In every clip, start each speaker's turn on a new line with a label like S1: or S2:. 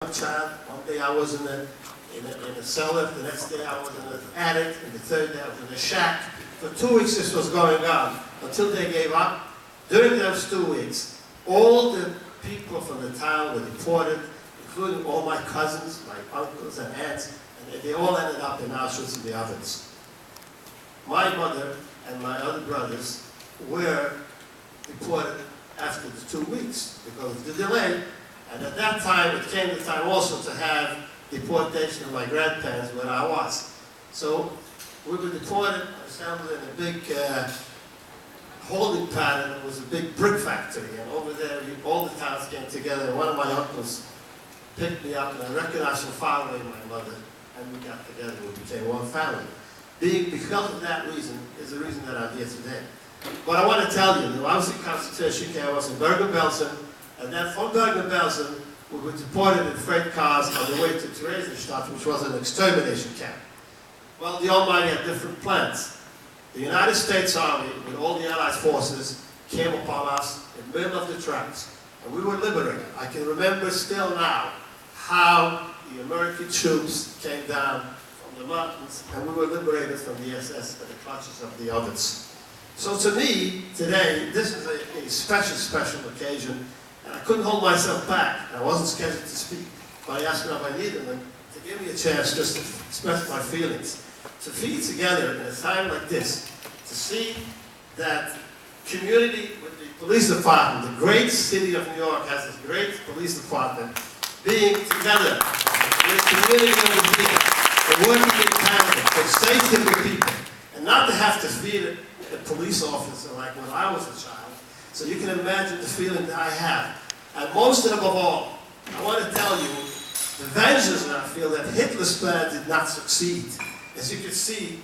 S1: young child. One day I was in a cellar, the next day I was in an attic, and the third day I was in a shack. For 2 weeks this was going on, until they gave up. During those 2 weeks, all the people from the town were deported, including all my cousins, my uncles and aunts, and they all ended up in Auschwitz in the ovens. My mother and my other brothers were deported after the 2 weeks because of the delay. And at that time, it came the time also to have deportation of my grandparents where I was. So we were deported, assembled in a big holding pattern. It was a big brick factory, and over there, all the towns came together. And one of my uncles picked me up, and I recognized him following my mother, and we got together. We became one family. Because of that reason is the reason that I'm here today. But I want to tell you, I was in concentration camp, I was in Bergen-Belsen, and then from Bergen-Belsen, we were deported in freight cars on the way to Theresienstadt, which was an extermination camp. Well, the Almighty had different plans. The United States Army, with all the Allied forces, came upon us in the middle of the tracks, and we were liberated. I can remember still now how the American troops came down from the mountains, and we were liberated from the SS and the clutches of the others. So to me, today, this is a special, special occasion, and I couldn't hold myself back. I wasn't scheduled to speak, but I asked Rabbi Niederman to give me a chance just to express my feelings. To be together in a time like this, to see that community with the police department, the great city of New York has this great police department, being together with the community over here, and working in tandem for safety of the people, and not to have to feed a police officer like when I was a child. So you can imagine the feeling that I have. And most and above all, I want to tell you the vengeance that I feel that Hitler's plan did not succeed. As you can see,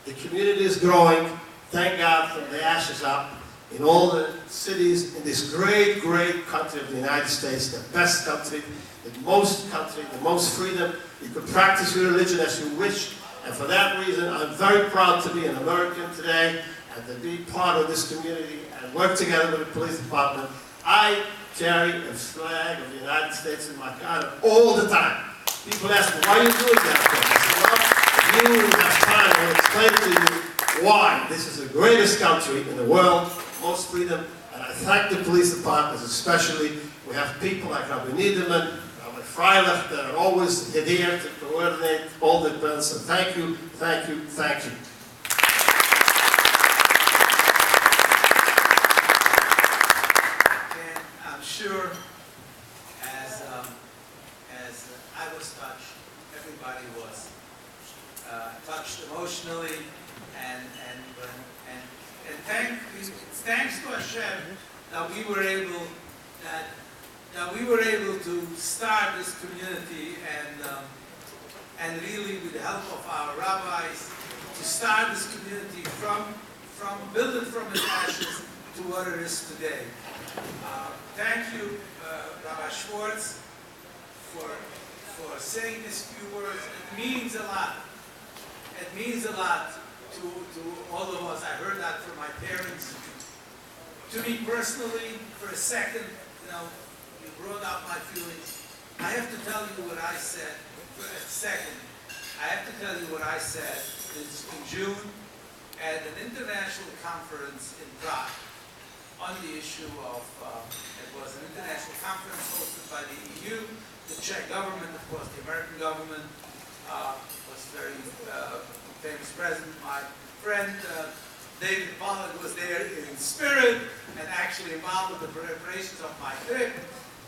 S1: the community is growing, thank God, from the ashes up, in all the cities in this great, great country of the United States, the best country, the most freedom. You can practice your religion as you wish, and for that reason, I'm very proud to be an American today, and to be part of this community and work together with the police department. I carry a flag of the United States in my car all the time. People ask me, why are you doing that? I said, well, if you have time, I will explain to you why. This is the greatest country in the world, most freedom, and I thank the police departments especially. We have people like Rabbi Niederman, Rabbi Freilich, that are always here to coordinate all the events. So thank you, thank you, thank you.
S2: Sure, as I was touched, everybody was touched emotionally, and thanks to Hashem that we were able to start this community, and really with the help of our rabbis to start this community build it from its ashes to what it is today. Thank you, Rabbi Schwartz, for saying these few words. It means a lot. It means a lot to all of us. I heard that from my parents. To me personally, for a second, you brought out my feelings. I have to tell you what I said. For a second, I have to tell you what I said in June at an international conference in Prague on the issue of, it was an international conference hosted by the EU, the Czech government, of course, the American government, was very famous president. My friend David Pollack was there in spirit and actually involved with the preparations of my trip,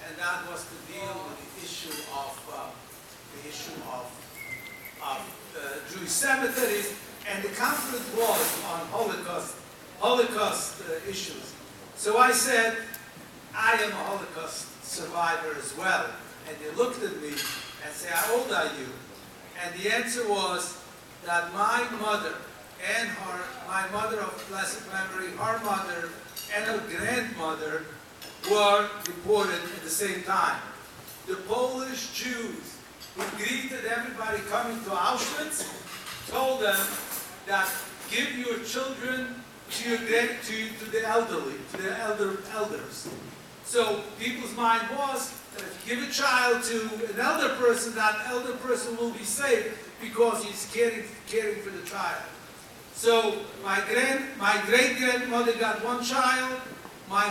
S2: and that was to deal with the issue of Jewish cemeteries, and the conference was on Holocaust issues. So I said, I am a Holocaust survivor as well. And they looked at me and said, how old are you? And the answer was that my mother and my mother of blessed memory, her mother and her grandmother were deported at the same time. The Polish Jews who greeted everybody coming to Auschwitz told them that give your children to the elderly, to the elders. So people's mind was that if you give a child to an elder person, that elder person will be safe because he's caring for the child. So my great-grandmother got one child. My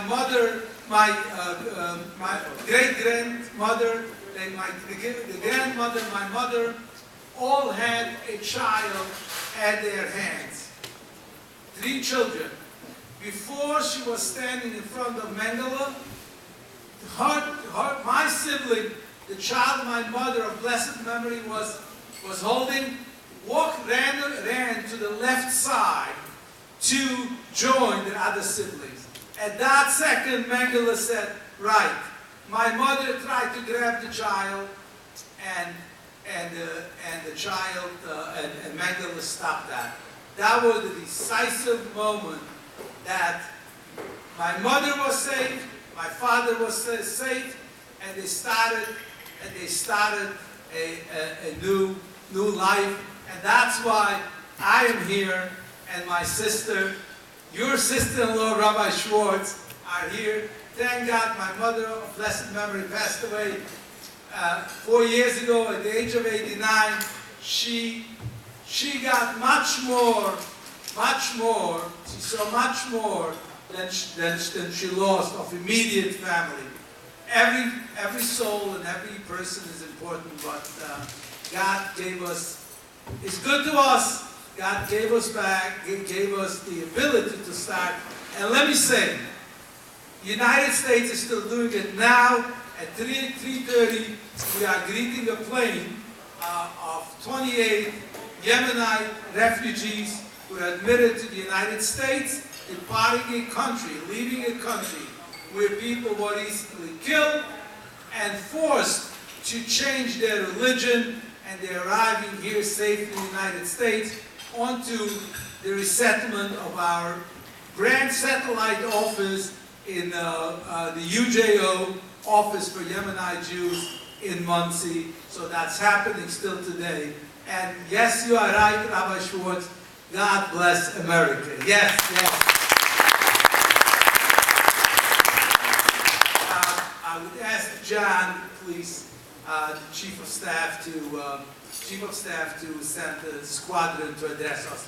S2: great-grandmother, the grandmother, my mother, all had a child at their hands. 3 children. Before she was standing in front of Mengele, my sibling, the child my mother of blessed memory was holding, ran to the left side to join the other siblings. At that second, Mengele said, right. My mother tried to grab the child, and Mengele stopped that. That was the decisive moment that my mother was safe, my father was safe, and they started a new life. And that's why I am here, and my sister, your sister-in-law, Rabbi Schwartz, are here. Thank God my mother of blessed memory passed away 4 years ago at the age of 89. She got much more, she saw much more than she lost of immediate family. Every soul and every person is important, but God gave us, is good to us. God gave us back, gave us the ability to start. And let me say, the United States is still doing it now. At 3:30, we are greeting a plane of 28 Yemenite refugees who are admitted to the United States, departing a country, leaving a country where people were easily killed and forced to change their religion, and they're arriving here safely in the United States onto the resettlement of our grand satellite office in the UJO office for Yemenite Jews in Muncie. So that's happening still today. And yes, you are right, Rabbi Schwartz. God bless America. Yes, yes. I would ask John, please, the Chief of Staff to send the squadron to address us.